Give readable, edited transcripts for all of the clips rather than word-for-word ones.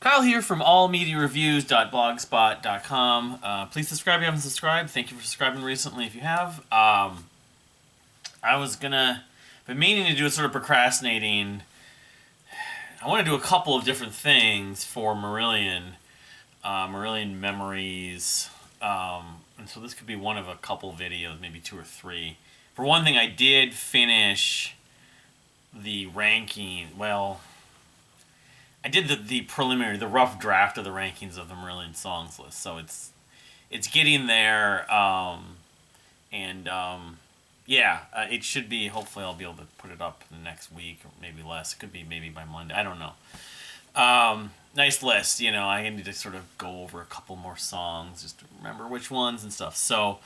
Kyle here from allmediareviews.blogspot.com. Please subscribe if you haven't subscribed. Thank you for subscribing recently if you have. I was gonna, been meaning to do a sort of procrastinating. I want to do a couple of different things for Marillion, Marillion Memories, and so this could be one of a couple videos, maybe two or three. For one thing, I did finish the ranking. Well, I did the preliminary, the rough draft of the rankings of the Marillion songs list, so it's getting there, yeah, it should be. Hopefully, I'll be able to put it up in the next week or maybe less. It could be maybe by Monday. I don't know. Nice list, you know. I need to sort of go over a couple more songs just to remember which ones and stuff. So,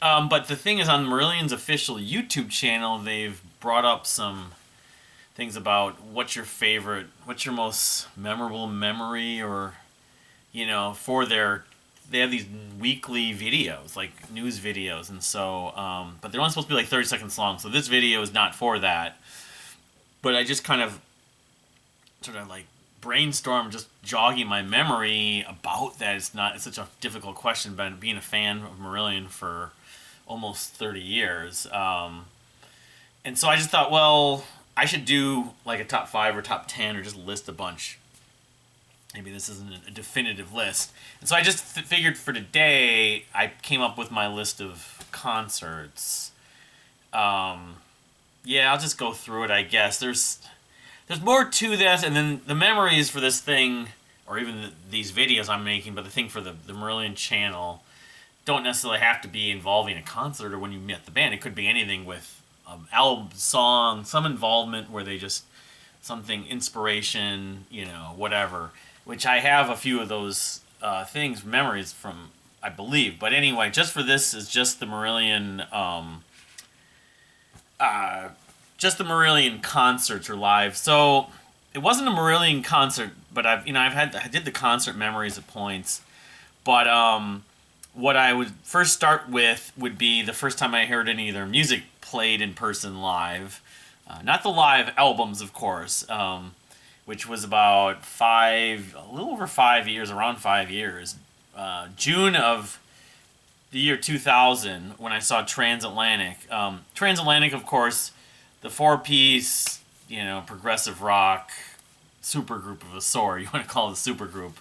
but the thing is, on Marillion's official YouTube channel, they've brought up some things about what's your most memorable memory, or, you know, for they have these weekly videos, like news videos, and so, but they're only supposed to be like 30 seconds long, so this video is not for that. But I just kind of sort of like brainstorm, just jogging my memory about that. It's such a difficult question, but being a fan of Marillion for almost 30 years, and so I just thought, well, I should do like a top 5 or top 10, or just list a bunch. Maybe this isn't a definitive list. And so I just figured for today, I came up with my list of concerts. Yeah, I'll just go through it, I guess. There's more to this, and then the memories for this thing, or even these videos I'm making, but the thing for the Marillion channel don't necessarily have to be involving a concert or when you met the band. It could be anything with album, song, some involvement where they just, something, inspiration, you know, whatever. Which I have a few of those things, memories from, I believe. But anyway, just for this is just the Marillion, Marillion concerts or live. So it wasn't a Marillion concert, but I did the concert memories at points. But what I would first start with would be the first time I heard any of their music played in person live. Not the live albums, of course, which was about a little over 5 years, around 5 years. June of the year 2000, when I saw Transatlantic. Transatlantic, of course, the 4-piece, you know, progressive rock supergroup of a sort, you want to call it a supergroup,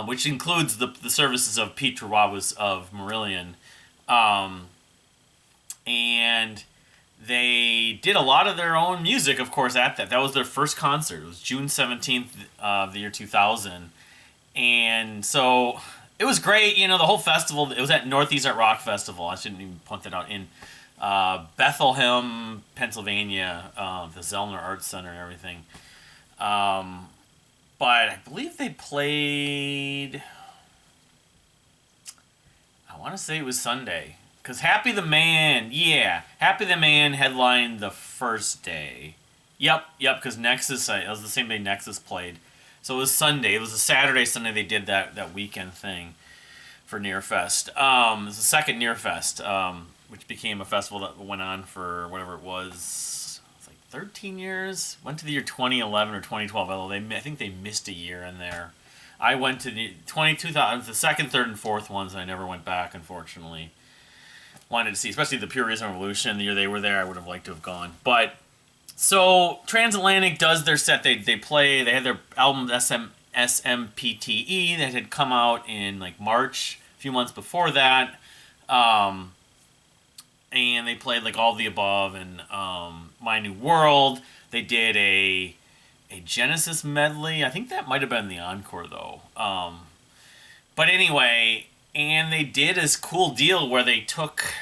which includes the services of Pete Trewavas of Marillion. And they did a lot of their own music, of course, at that. That was their first concert. It was June 17th of the year 2000. And so it was great. You know, the whole festival, it was at Northeast Art Rock Festival. I shouldn't even point that out. In Bethlehem, Pennsylvania, the Zellner Arts Center and everything. But I believe they played, I want to say it was Sunday. Because Happy the Man headlined the first day. Yep, because Nexus, it was the same day Nexus played. So it was Sunday. It was a Saturday, Sunday they did that weekend thing for Nearfest. It was the second Nearfest, which became a festival that went on for whatever it was like 13 years? Went to the year 2011 or 2012, although I think they missed a year in there. I went to the 2000, the second, third, and fourth ones, and I never went back, unfortunately. Wanted to see, especially the Pure Reason Revolution, the year they were there, I would have liked to have gone. But, so, Transatlantic does their set, they had their album SMPTE that had come out in like March, a few months before that, and they played like All the Above and My New World. They did a Genesis medley, I think that might have been the encore though. But anyway, and they did this cool deal where they took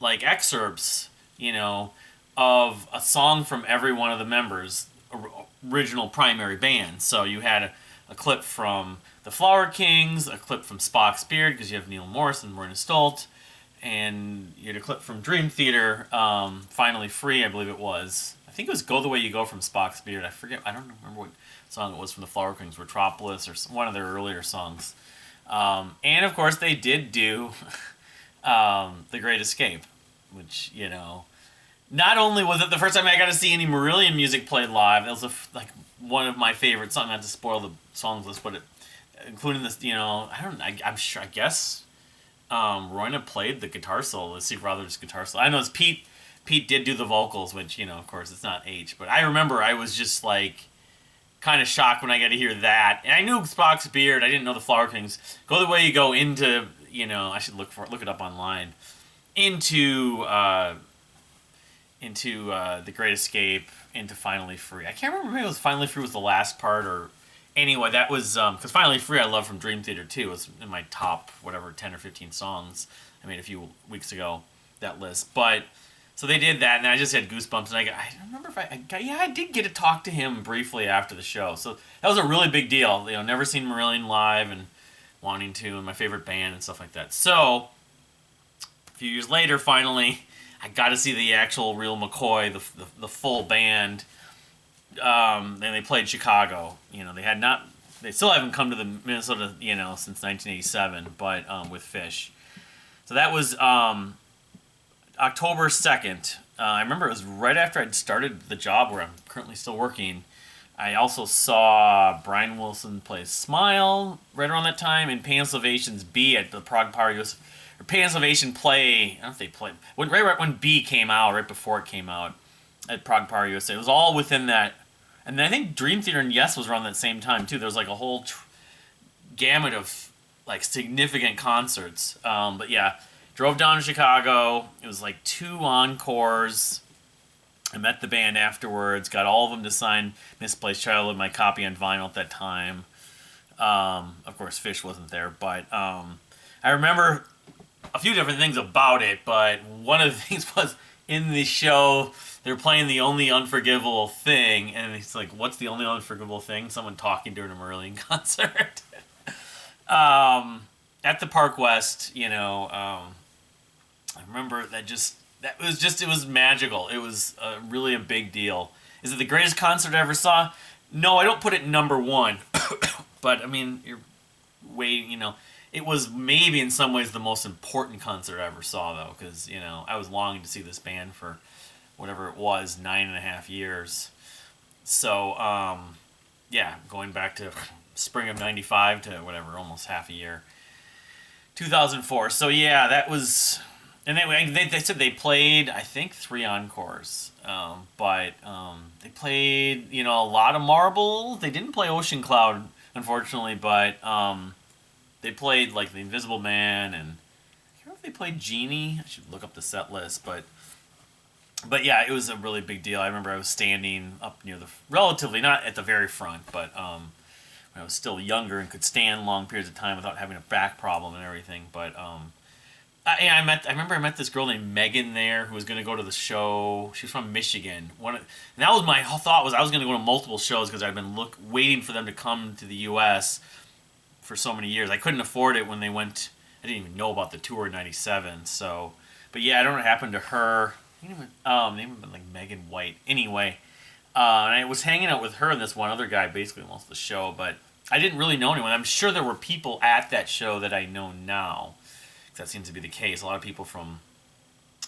like excerpts, you know, of a song from every one of the members' original primary band. So you had a clip from the Flower Kings, a clip from Spock's Beard, because you have Neil Morrison and Marina Stolt, and you had a clip from Dream Theater, Finally Free, I believe it was. I think it was Go the Way You Go from Spock's Beard. I forget, I don't remember what song it was from the Flower Kings, Retropolis, or one of their earlier songs. And of course they did do The Great Escape, which, you know, not only was it the first time I got to see any Marillion music played live, it was like one of my favorite songs. Not to spoil the songs list, but including this, I'm sure. I guess Royna played the guitar solo, the Steve Rogers guitar solo. I know it's Pete. Pete did do the vocals, which of course, it's not H. But I remember I was just like kind of shocked when I got to hear that. And I knew Spock's beard. I didn't know the Flower Kings. Go the way you go into, I should look it up online. Into The Great Escape, into Finally Free. I can't remember if it was Finally Free was the last part or anyway. That was because Finally Free I love from Dream Theater too. It was in my top 10 or 15 songs I made a few weeks ago, that list. But so they did that, and I just had goosebumps. And I don't remember if I did get to talk to him briefly after the show. So that was a really big deal. Never seen Marillion live and wanting to, and my favorite band and stuff like that. So a few years later, finally, I got to see the actual real McCoy, the full band. And they played Chicago. They still haven't come to the Minnesota, since 1987, but with Fish. So that was October 2nd. I remember it was right after I'd started the job where I'm currently still working. I also saw Brian Wilson play Smile right around that time, and Pain Salvation's B at the Prague Power US. Or Pain Salvation play, I don't know if they played, right when B came out, right before it came out at Prague Power USA. It was all within that. And then I think Dream Theater and Yes was around that same time too. There was like a whole gamut of like significant concerts. But yeah, drove down to Chicago. It was like 2 encores. I met the band afterwards. Got all of them to sign Misplaced Childhood, my copy on vinyl at that time. Of course, Fish wasn't there, but I remember a few different things about it. But one of the things was in the show they were playing The Only Unforgivable Thing, and it's like, what's the only unforgivable thing? Someone talking during a Marillion concert. At the Park West, I remember it was magical. It was really a big deal. Is it the greatest concert I ever saw? No, I don't put it number one. But, I mean, it was maybe in some ways the most important concert I ever saw, though, because, I was longing to see this band for whatever it was, 9.5 years. So, going back to spring of 95 to whatever, almost half a year. 2004. So, yeah, that was... And they said they played, I think, 3 encores. But they played, a lot of Marble. They didn't play Ocean Cloud, unfortunately, but they played, like, The Invisible Man, and I can't remember if they played Genie. I should look up the set list, but yeah, it was a really big deal. I remember I was standing up near relatively, not at the very front, but when I was still younger and could stand long periods of time without having a back problem and everything. But I remember I met this girl named Megan there who was going to go to the show. She was from Michigan. And that was my thought, was I was going to go to multiple shows because I'd been waiting for them to come to the U.S. for so many years. I couldn't afford it when they went. I didn't even know about the tour in '97. So, but yeah, I don't know what happened to her. Name had been like Megan White. Anyway, and I was hanging out with her and this one other guy basically most of the show, but I didn't really know anyone. I'm sure there were people at that show that I know now. That seems to be the case. A lot of people from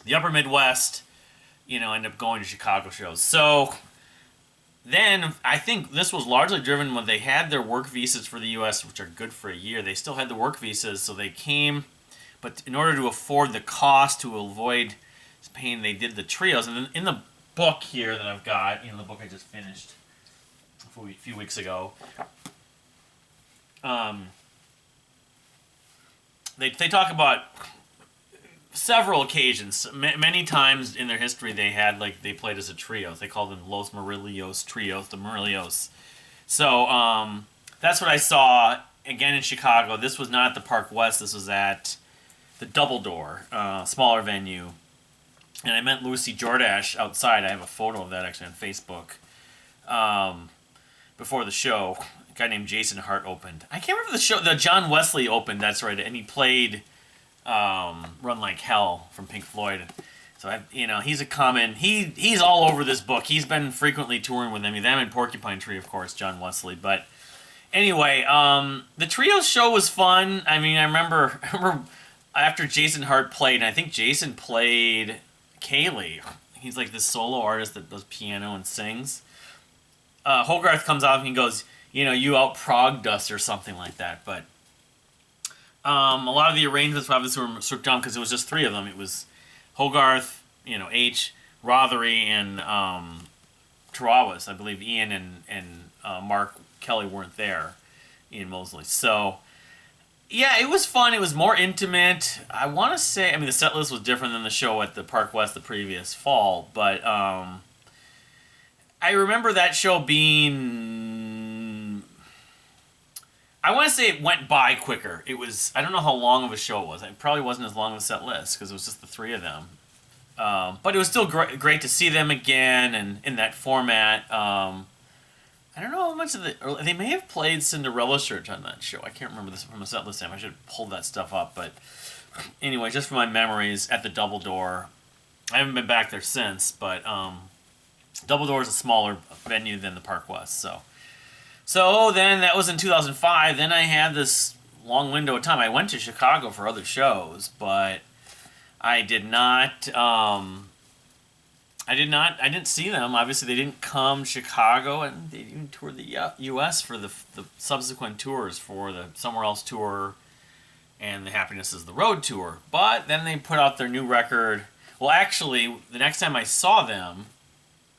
the upper Midwest, end up going to Chicago shows. So then I think this was largely driven when they had their work visas for the U.S., which are good for a year. They still had the work visas, so they came. But in order to afford the cost to avoid pain, they did the trios. And then in the book here that I've got, the book I just finished a few weeks ago, they talk about several occasions. Many times in their history, they played as a trio. They called them Los Marillios Trios, the Marillios. So that's what I saw again in Chicago. This was not at the Park West. This was at the Double Door, smaller venue. And I met Lucy Jordash outside. I have a photo of that actually on Facebook. Before the show, a guy named Jason Hart opened. I can't remember the show. The John Wesley opened. That's right, and he played "Run Like Hell" from Pink Floyd. So he's a common. He's all over this book. He's been frequently touring with them. Them and Porcupine Tree, of course, John Wesley. But anyway, the trio show was fun. I mean, I remember after Jason Hart played, and I think Jason played Kaylee. He's like this solo artist that does piano and sings. Hogarth comes out and he goes, you out-progged us or something like that. But a lot of the arrangements obviously were stripped down because it was just three of them. It was Hogarth, H, Rothery, and Tarawas. I believe Ian and Mark Kelly weren't there. Ian Mosley. So, yeah, it was fun. It was more intimate. I want to say, the set list was different than the show at the Park West the previous fall, but I remember that show being... I want to say it went by quicker. It was... I don't know how long of a show it was. It probably wasn't as long of a set list because it was just the three of them. But it was still great to see them again and in that format. I don't know how much of they may have played Cinderella Church on that show. I can't remember this from a set list time. I should have pulled that stuff up. But anyway, just from my memories at the Double Door. I haven't been back there since, but Double Door is a smaller venue than the Park West. So then that was in 2005. Then I had this long window of time. I went to Chicago for other shows, but I did not... I didn't see them. Obviously, they didn't come to Chicago, and they didn't tour the U.S. for the subsequent tours for the Somewhere Else tour and the Happiness is the Road tour. But then they put out their new record. Well, actually, the next time I saw them,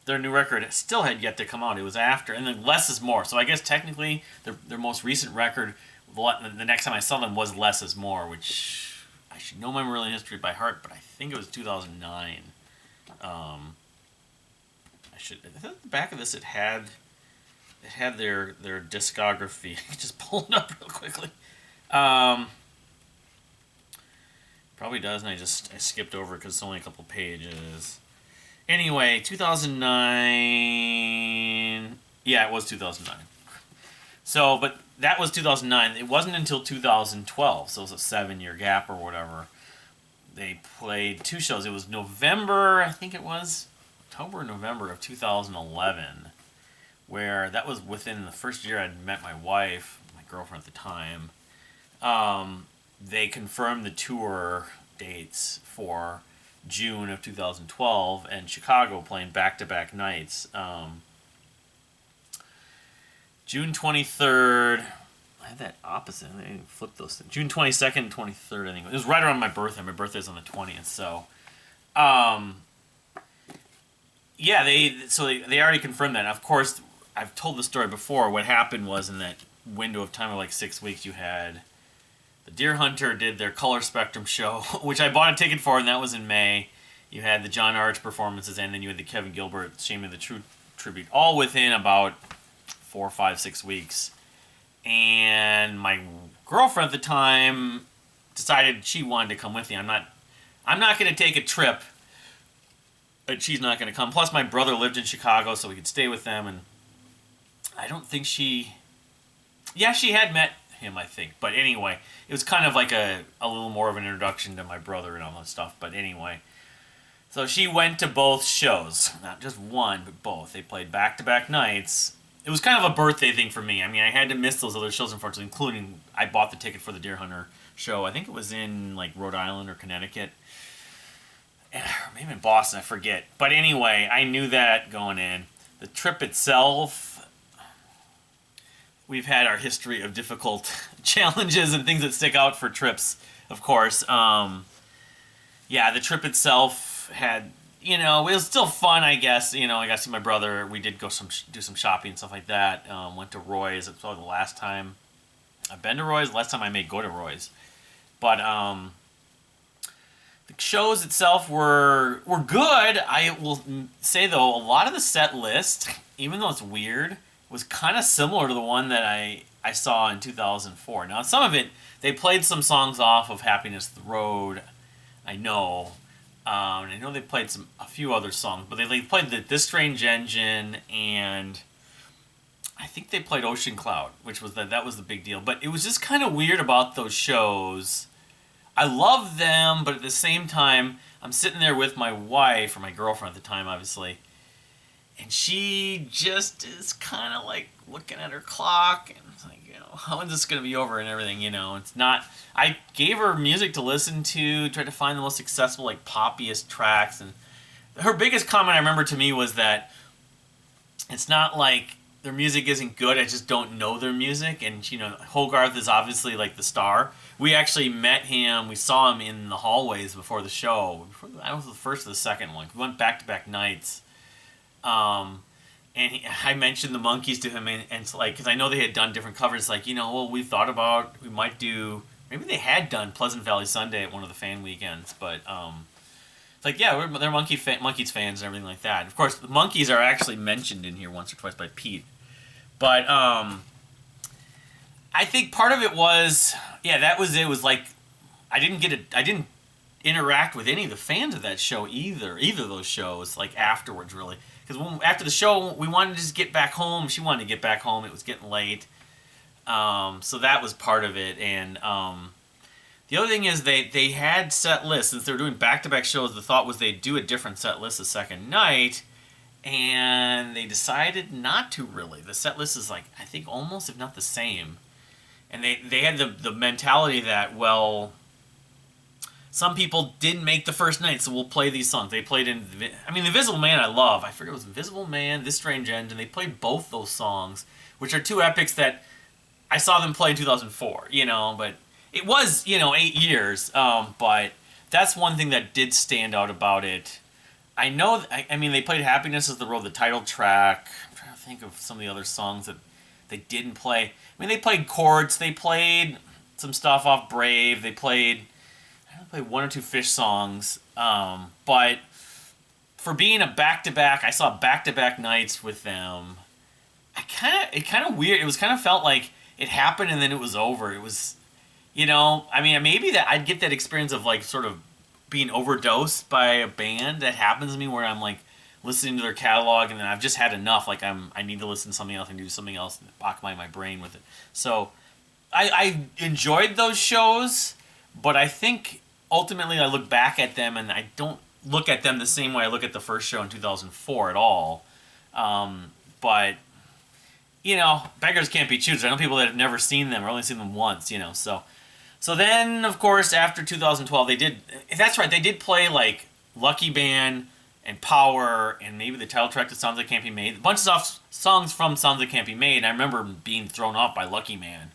their new record still had yet to come out. It was after, and then Less is More. So I guess technically their most recent record, the next time I saw them was Less is More, which I should know my Marillion history by heart, but I think it was 2009. I think the back of this it had their discography. I just pull it up real quickly. Probably does, and I skipped over because it's only a couple pages. Anyway, 2009. Yeah, it was 2009. So, but that was 2009. It wasn't until 2012, so it was a 7-year gap or whatever. They played two shows. It was November, I think it was, October or November of 2011, where that was within the first year I'd met my wife, my girlfriend at the time. They confirmed the tour dates for June of 2012 and Chicago playing back-to-back nights. June 23rd... I had that opposite. I didn't flip those things. June 22nd and 23rd, I think. It was right around my birthday. My birthday's on the 20th, so... yeah, they already confirmed that. And of course, I've told the story before. What happened was in that window of time of like 6 weeks, you had... The Deer Hunter did their Color Spectrum show, which I bought a ticket for, and that was in May. You had the John Arch performances, and then you had the Kevin Gilbert Shame of the Truth tribute, all within about 4, 5, 6 weeks. And my girlfriend at the time decided she wanted to come with me. I'm not going to take a trip, but she's not going to come. Plus, my brother lived in Chicago, so we could stay with them. And I don't think she had met him, I think. But anyway, it was kind of like a little more of an introduction to my brother and all that stuff. But anyway, so she went to both shows. Not just one, but both. They played back-to-back nights. It was kind of a birthday thing for me. I mean, I had to miss those other shows, unfortunately, including I bought the ticket for the Deer Hunter show. I think it was in, like, Rhode Island or Connecticut. Maybe in Boston, I forget. But anyway, I knew that going in. The trip itself, we've had our history of difficult challenges and things that stick out for trips, of course. Yeah, the trip itself had... it was still fun, I guess. I got to see my brother. We did go do some shopping and stuff like that. Went to Roy's. It's probably the last time I've been to Roy's. The last time I may go to Roy's. But the shows itself were good. I will say, though, a lot of the set list, even though it's weird, was kind of similar to the one that I saw in 2004. Now, some of it, they played some songs off of Happiness the Road, I know. And I know they played a few other songs, but they played This Strange Engine, and I think they played Ocean Cloud, which was that was the big deal. But it was just kind of weird about those shows. I love them, but at the same time, I'm sitting there with my wife, or my girlfriend at the time, obviously, and she just is kind of like looking at her clock, and it's like, how is this going to be over and everything, It's not... I gave her music to listen to, tried to find the most accessible, like, poppiest tracks, and her biggest comment I remember to me was that it's not like their music isn't good. I just don't know their music. And Hogarth is obviously like the star. We actually met him. We saw him in the hallways before the show. I was the first or the second one. We went back to back nights. And I mentioned the Monkees to him, and it's like, because I know they had done different covers. Like, well, we thought about we might do. Maybe they had done Pleasant Valley Sunday at one of the fan weekends, but it's like, yeah, they're Monkees fans and everything like that. Of course, the Monkees are actually mentioned in here once or twice by Pete. But I think part of it was, yeah, that was it. It was like I didn't interact with any of the fans of that show either of those shows, like afterwards, really. Because after the show, we wanted to just get back home. She wanted to get back home. It was getting late. So that was part of it. And the other thing is they had set lists. Since they were doing back-to-back shows, the thought was they'd do a different set list the second night. And they decided not to really. The set list is like, I think almost, if not the same. And they had the mentality that, well, some people didn't make the first night, so we'll play these songs. They played The Invisible Man I love. I forget it was Invisible Man, This Strange End, and they played both those songs, which are two epics that I saw them play in 2004, but it was, 8 years. But that's one thing that did stand out about it. I know, they played Happiness is the Road, the title track. I'm trying to think of some of the other songs that they didn't play. They played Chords, they played some stuff off Brave, they played one or two Fish songs, but for being a back-to-back, I saw back-to-back nights with them. It kind of weird. It was kind of felt like it happened and then it was over. It was, maybe that I'd get that experience of like sort of being overdosed by a band. That happens to me where I'm like listening to their catalog and then I've just had enough. Like I need to listen to something else and do something else and occupy my brain with it. So I enjoyed those shows, but I think ultimately I look back at them and I don't look at them the same way I look at the first show in 2004 at all. But, beggars can't be choosers. I know people that have never seen them or only seen them once, So then, of course, after 2012, they did play like Lucky Band and Power and maybe the title track to Sounds That Can't Be Made. A bunch of songs from Sounds That Can't Be Made. And I remember being thrown off by Lucky Man,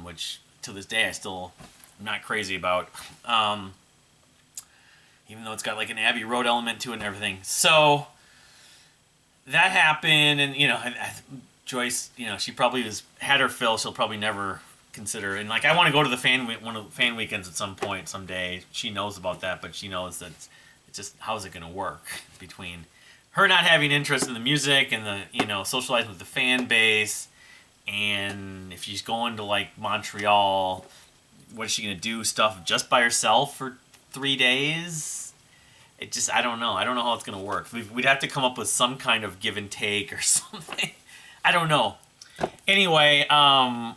which to this day I still am not crazy about. Even though it's got like an Abbey Road element to it and everything. So that happened, and Joyce, she probably has had her fill. She'll probably never consider, and like I want to go to one of the fan weekends at some point someday. She knows about that, but she knows that it's just how's it going to work between her not having interest in the music and the socializing with the fan base, and if she's going to like Montreal, what is she going to do? Stuff just by herself for 3 days? I don't know. I don't know how it's going to work. We'd have to come up with some kind of give and take or something. I don't know. Anyway, but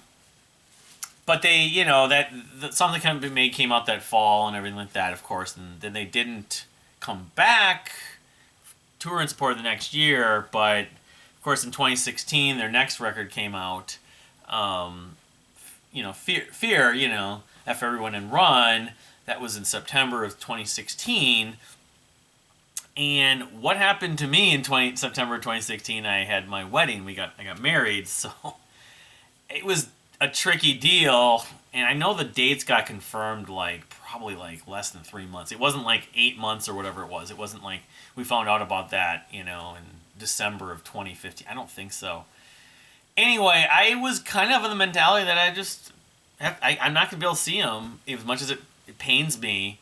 they, that something kind of made came out that fall and everything like that, of course, and then they didn't come back, tour and support the next year, but of course in 2016 their next record came out, Fear, F Everyone and Run. That was in September of 2016. And what happened to me in September 2016, I had my wedding. I got married, so it was a tricky deal. And I know the dates got confirmed probably less than 3 months. It wasn't like 8 months or whatever it was. It wasn't like we found out about that, in December of 2015. I don't think so. Anyway, I was kind of in the mentality that I'm not going to be able to see them as much as it pains me,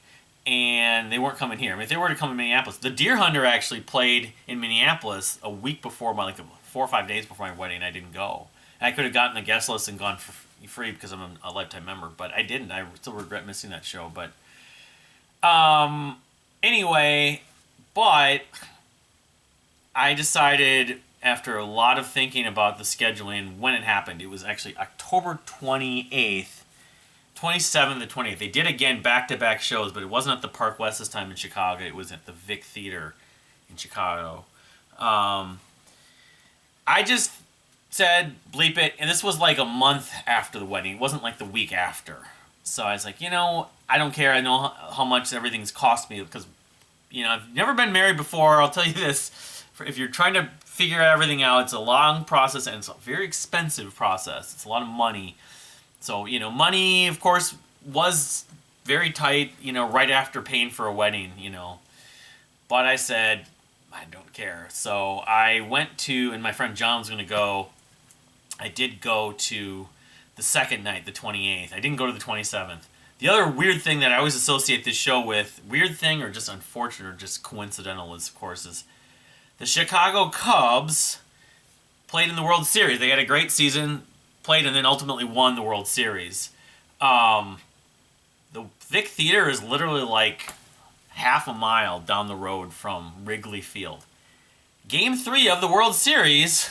and they weren't coming here. If they were to come to Minneapolis, the Deer Hunter actually played in Minneapolis a week before 4 or 5 days before my wedding. I didn't go. I could have gotten the guest list and gone for free because I'm a lifetime member, but I didn't. I still regret missing that show. But anyway, but I decided after a lot of thinking about the scheduling when it happened. It was actually October 28th. 27th to 28th. They did again back-to-back shows, but it wasn't at the Park West this time in Chicago. It was at the Vic Theater in Chicago. I just said, bleep it, and this was like a month after the wedding. It wasn't like the week after. So I was like, I don't care. I know how much everything's cost me because, I've never been married before. I'll tell you this. if you're trying to figure everything out, it's a long process and it's a very expensive process. It's a lot of money. So, money, of course, was very tight, right after paying for a wedding, But I said, I don't care. So I went to, and my friend John was going to go. I did go to the second night, the 28th. I didn't go to the 27th. The other weird thing that I always associate this show with, weird thing or just unfortunate or just coincidental, is, of course, is the Chicago Cubs played in the World Series. They had a great season, played, and then ultimately won the World Series. The Vic Theater is literally like half a mile down the road from Wrigley Field. Game 3 of the World Series,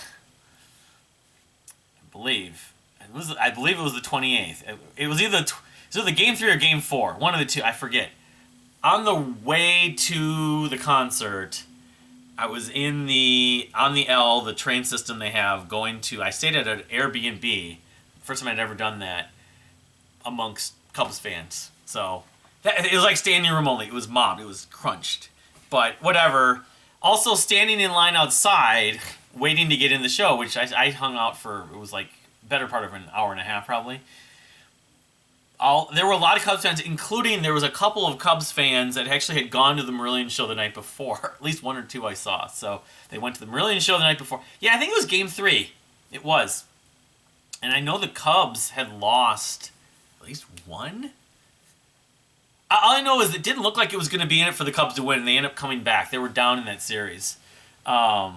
I believe it was the 28th. It was either Game 3 or Game 4, one of the two, I forget. On the way to the concert, I was on the L, the train system they have, I stayed at an Airbnb. First time I'd ever done that amongst Cubs fans. So it was like standing room only. It was mobbed. It was crunched. But whatever. Also standing in line outside, waiting to get in the show, which I hung out for, it was like better part of an hour and a half probably. There were a lot of Cubs fans, including there was a couple of Cubs fans that actually had gone to the Marillion show the night before. At least one or two I saw. So they went to the Marillion show the night before. Yeah, I think it was Game 3. It was. And I know the Cubs had lost at least one. All I know is it didn't look like it was going to be in it for the Cubs to win, and they ended up coming back. They were down in that series. Because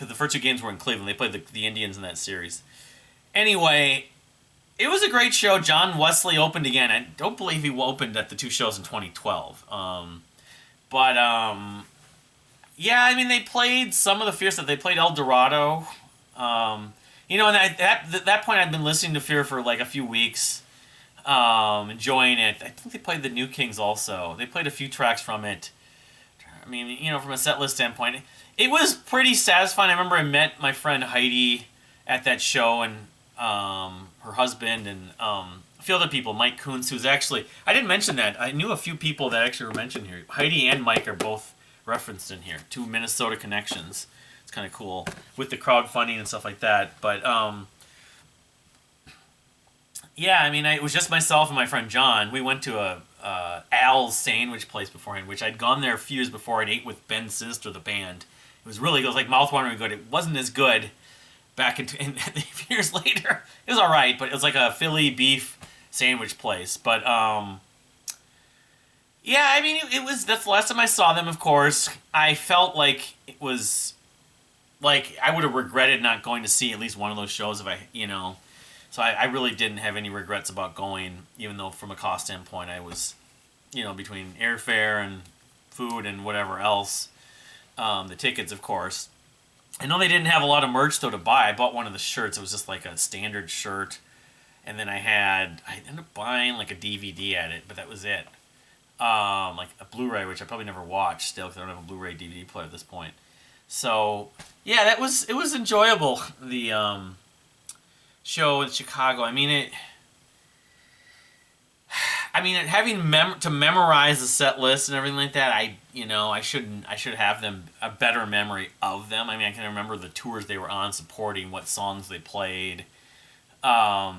the first two games were in Cleveland. They played the Indians in that series. Anyway, it was a great show. John Wesley opened again. I don't believe he opened at the two shows in 2012. Yeah, I mean, they played some of the Fear stuff. They played El Dorado. And at that point, I'd been listening to Fear for like a few weeks, enjoying it. I think they played the New Kings also. They played a few tracks from it. I mean, from a set list standpoint, it was pretty satisfying. I remember I met my friend Heidi at that show, and her husband, and a few other people. Mike Kuntz, who's actually, I didn't mention that. I knew a few people that actually were mentioned here. Heidi and Mike are both referenced in here. 2 Minnesota connections. It's kind of cool with the crowdfunding and stuff like that. But yeah, I mean, it was just myself and my friend John. We went to Al's sandwich place beforehand, which I'd gone there a few years before. I'd ate with Ben Sinister, the band. It was really good. It was like mouth-watering good. It wasn't as good back in a few years later. It was all right, but it was like a Philly beef sandwich place. But yeah, I mean, that's the last time I saw them, of course. I felt like it was, like, I would have regretted not going to see at least one of those shows if So I really didn't have any regrets about going, even though from a cost standpoint I was, between airfare and food and whatever else, the tickets, of course. I know they didn't have a lot of merch, though, to buy. I bought one of the shirts. It was just like a standard shirt. And then I ended up buying like a DVD at it, but that was it. Like a Blu-ray, which I probably never watched still because I don't have a Blu-ray DVD player at this point. So, yeah, it was enjoyable, the show in Chicago. I mean, having to memorize the set list and everything like that, I should have them a better memory of them. I mean, I can remember the tours they were on, supporting what songs they played. I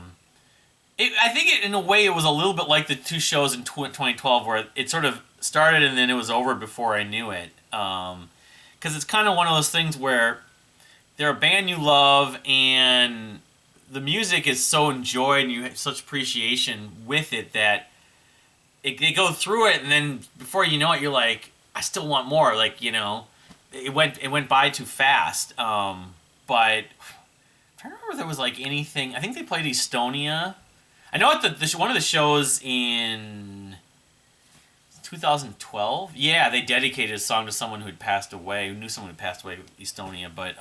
think in a way it was a little bit like the two shows in 2012, where it sort of started and then it was over before I knew it. Because it's kind of one of those things where they're a band you love and the music is so enjoyed and you have such appreciation with it that they go through it, and then before you know it, you're like, I still want more. Like, it went by too fast. But I'm trying to remember if there was like anything. I think they played Estonia. I know at one of the shows in 2012. Yeah, they dedicated a song to someone who had passed away, who knew someone who passed away with Estonia. But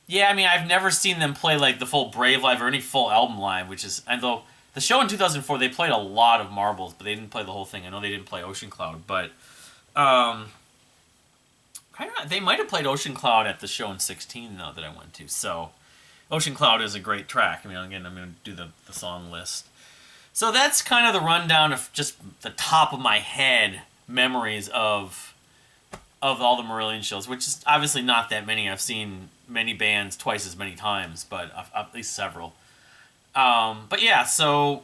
yeah, I mean, I've never seen them play like the full Brave live or any full album live, although the show in 2004, they played a lot of Marbles, but they didn't play the whole thing. I know they didn't play Ocean Cloud, but they might have played Ocean Cloud at the show in 16, though, that I went to. So Ocean Cloud is a great track. I mean, again, I'm going to do the song list. So that's kind of the rundown of just the top of my head memories of of all the Marillion shows, which is obviously not that many. I've seen many bands twice as many times, but at least several. But yeah, so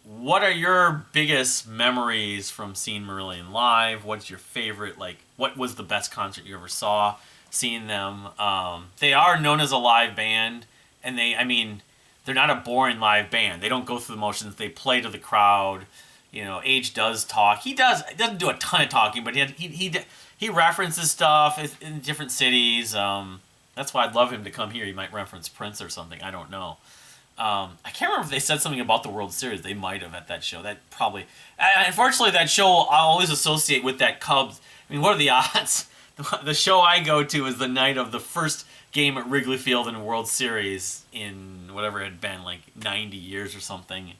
what are your biggest memories from seeing Marillion live? What's your favorite, like, what was the best concert you ever saw seeing them? They are known as a live band, and I mean, they're not a boring live band. They don't go through the motions. They play to the crowd. You know, Age does talk. He doesn't do a ton of talking, but he references stuff in different cities. That's why I'd love him to come here. He might reference Prince or something. I don't know. I can't remember if they said something about the World Series. They might have at that show. That probably. Unfortunately, that show I always associate with that Cubs. I mean, what are the odds? The show I go to is the night of the first game at Wrigley Field in a World Series in whatever it had been, like 90 years or something.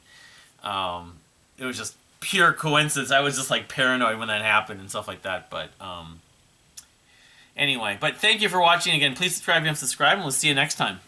It was just pure coincidence. I was just like paranoid when that happened and stuff like that. But anyway, but thank you for watching again. Please subscribe if you haven't subscribed, and we'll see you next time.